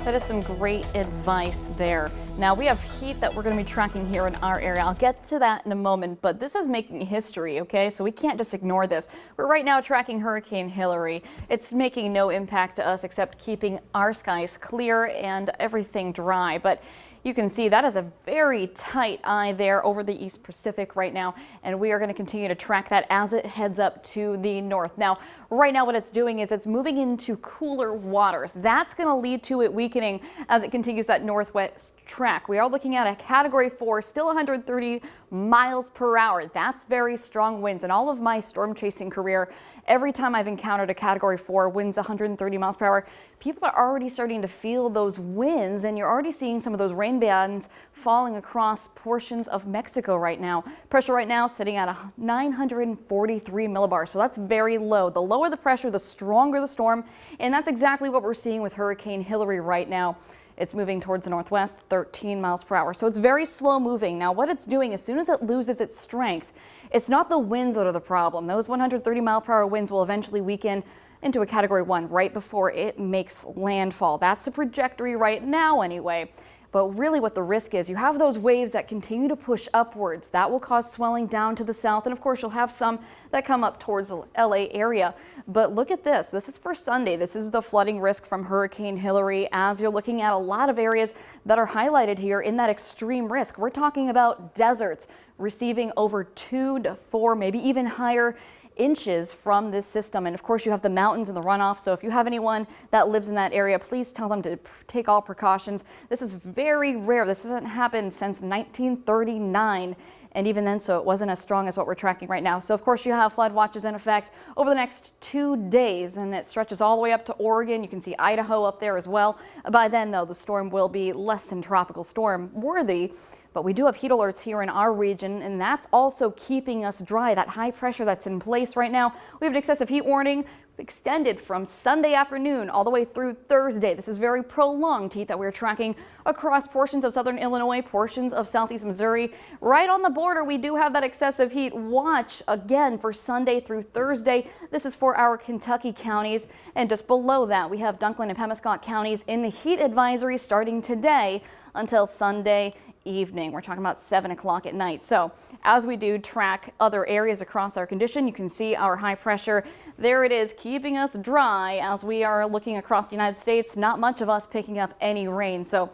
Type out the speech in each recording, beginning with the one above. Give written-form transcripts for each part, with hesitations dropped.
That is some great advice there. Now we have heat that we're going to be tracking here in our area. I'll get to that in a moment, but this is making history, okay? So we can't just ignore this. We're right now tracking Hurricane Hilary. It's making no impact to us except keeping our skies clear and everything dry. But you can see that is a very tight eye there over the East Pacific right now, and we are going to continue to track that as it heads up to the north. Now, right now what it's doing is it's moving into cooler waters. That's going to lead to it weakening as it continues that northwest track. We are looking at a Category 4, still 130 miles per hour. That's very strong winds. In all of my storm chasing career, every time I've encountered a Category 4 winds 130 miles per hour, people are already starting to feel those winds, and you're already seeing some of those rain bands falling across portions of Mexico right now. Pressure right now sitting at 943 millibars, so that's very low. The lower the pressure, the stronger the storm, and that's exactly what we're seeing with Hurricane Hilary right now. It's moving towards the northwest, 13 miles per hour. So it's very slow moving. Now what it's doing, as soon as it loses its strength, it's not the winds that are the problem. Those 130 mile per hour winds will eventually weaken into a Category 1 right before it makes landfall. That's the trajectory right now anyway. But really what the risk is, you have those waves that continue to push upwards. That will cause swelling down to the south. And of course, you'll have some that come up towards the LA area. But look at this. This is for Sunday. This is the flooding risk from Hurricane Hilary, as you're looking at a lot of areas that are highlighted here in that extreme risk. We're talking about deserts receiving over 2 to 4, maybe even higher inches from this system. And of course you have the mountains and the runoff, so if you have anyone that lives in that area, please tell them to take all precautions. This is very rare. This hasn't happened since 1939, and even then, so it wasn't as strong as what we're tracking right now. So of course you have flood watches in effect over the next 2 days, and it stretches all the way up to Oregon. You can see Idaho up there as well. By then though, the storm will be less than tropical storm worthy. But we do have heat alerts here in our region, and that's also keeping us dry. That high pressure that's in place right now. We have an excessive heat warning extended from Sunday afternoon all the way through Thursday. This is very prolonged heat that we're tracking across portions of southern Illinois, portions of southeast Missouri. Right on the border, we do have that excessive heat watch again for Sunday through Thursday. This is for our Kentucky counties, and just below that, we have Dunklin and Pemiscot counties in the heat advisory starting today until Sunday evening. We're talking about 7 o'clock at night. So as we do track other areas across our condition, you can see our high pressure. There it is, keeping us dry as we are looking across the United States. Not much of us picking up any rain. So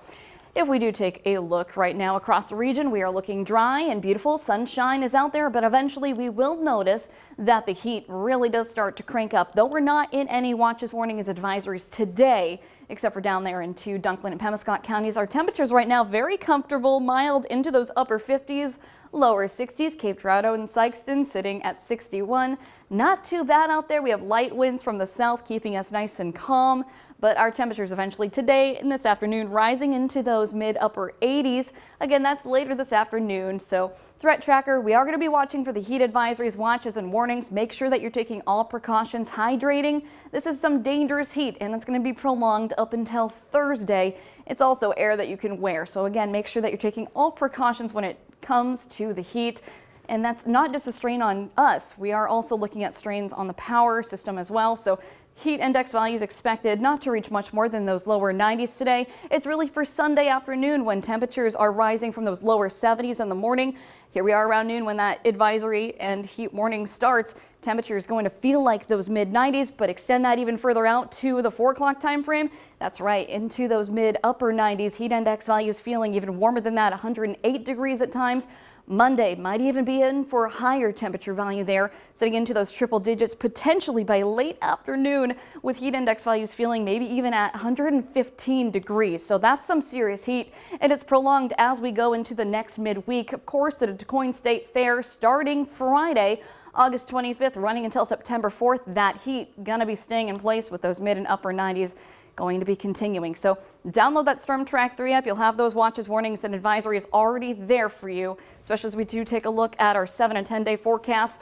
if we do take a look right now across the region, we are looking dry and beautiful. Sunshine is out there, but eventually we will notice that the heat really does start to crank up. Though we're not in any watches, warnings, advisories today, except for down there into Dunklin and Pemiscot counties. Our temperatures right now very comfortable, mild into those upper 50s, lower 60s. Cape Girardeau and Sykeston sitting at 61. Not too bad out there. We have light winds from the south keeping us nice and calm. But our temperatures eventually today and this afternoon rising into those mid-upper 80s. Again, that's later this afternoon. So threat tracker, we are going to be watching for the heat advisories, watches, and warnings. Make sure that you're taking all precautions, hydrating. This is some dangerous heat, and it's going to be prolonged up until Thursday. It's also air that you can wear. So again, make sure that you're taking all precautions when it comes to the heat. And that's not just a strain on us. We are also looking at strains on the power system as well. So heat index values expected not to reach much more than those lower 90s today. It's really for Sunday afternoon when temperatures are rising from those lower 70s in the morning. Here we are around noon when that advisory and heat warning starts. Temperature is going to feel like those mid 90s, but extend that even further out to the 4 o'clock time frame. That's right, into those mid upper 90s. Heat index values feeling even warmer than that, 108 degrees at times. Monday might even be in for a higher temperature value there, sitting into those triple digits potentially by late afternoon, with heat index values feeling maybe even at 115 degrees. So that's some serious heat, and it's prolonged as we go into the next midweek. Of course, the DuQuoin State Fair starting Friday, August 25th, running until September 4th. That heat gonna be staying in place with those mid and upper 90s. Going to be continuing. So download that Storm Track 3 app. You'll have those watches, warnings, and advisories already there for you, especially as we do take a look at our 7 and 10 day forecast.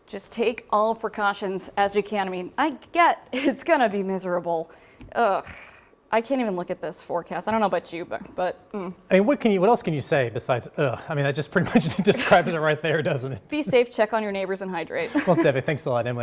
Just take all precautions as you can. I mean, I get it's gonna be miserable. Ugh. I can't even look at this forecast. I don't know about you, but I mean, what else can you say besides ugh? I mean, that just pretty much describes it right there, doesn't it? Be safe, check on your neighbors, and hydrate. Well, Steffi, thanks a lot, Emily.